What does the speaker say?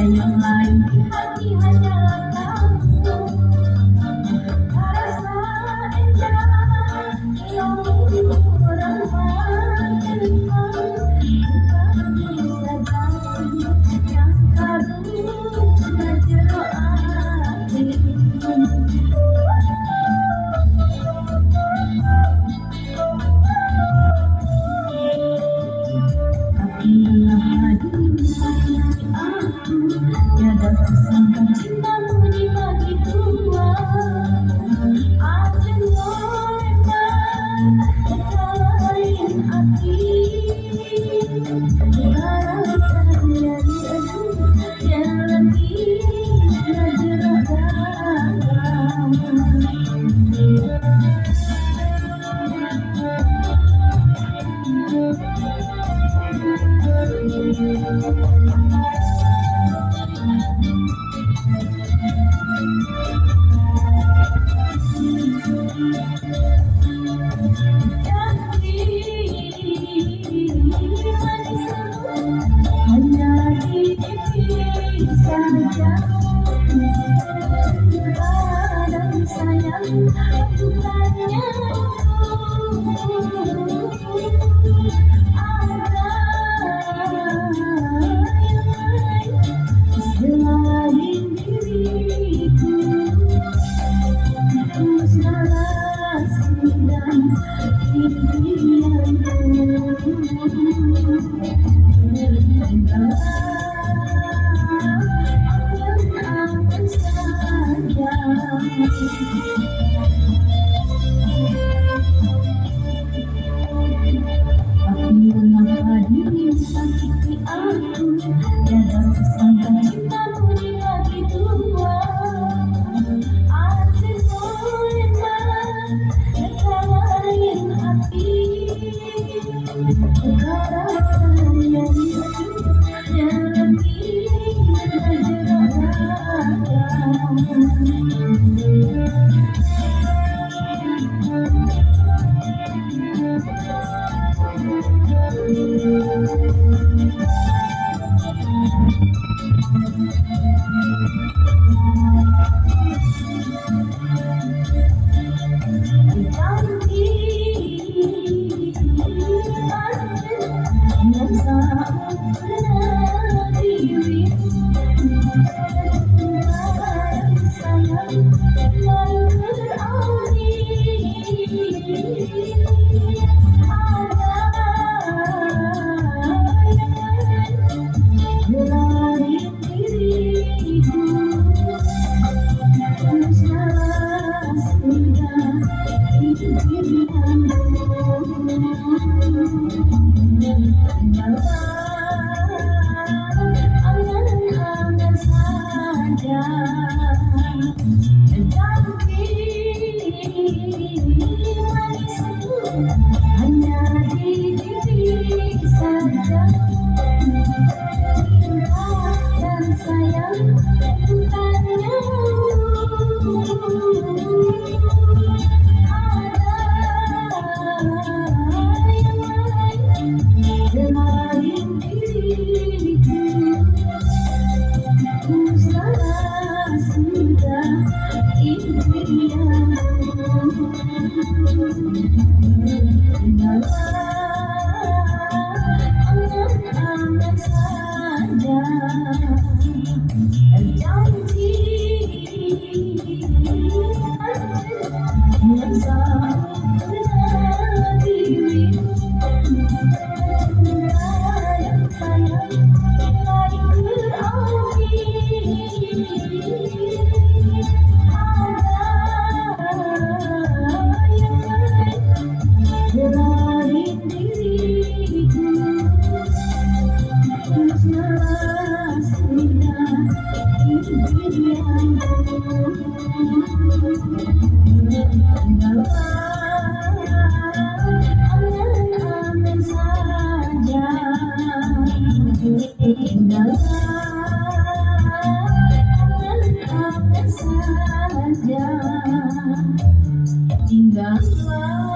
yang lain di hati hanyalah kamu. Rasa indah yang orang makin bisa ganti yang karuna jero hati. Tapi dalam hati sakiti aku, tiada kusangka cintamu dibagi dua. Ada norma lain hati, rasa yang lebih saja. Kadang sayang bukannya ada selain diriku. Salah sudah impianku. Angan-angan saja. Tapi mengapa dirimu sakiti aku, tiada kusangka cintamu dibagi dua. Hati goyang lain hati, rasa yang lebih angan-angan saja. Janji manisku hanya di diri saja. Cinta dan sayang bukannya ada yang lain selain diriku. Ku salah sudah impianku. Angan-angan saja. Janji yang sempurna dirimu. Sayang, sayang, lain berarti ada yang lain selain diriku. Ku salah sudah impianku. Angan-angan saja. Angan-angan saja. Tinggallah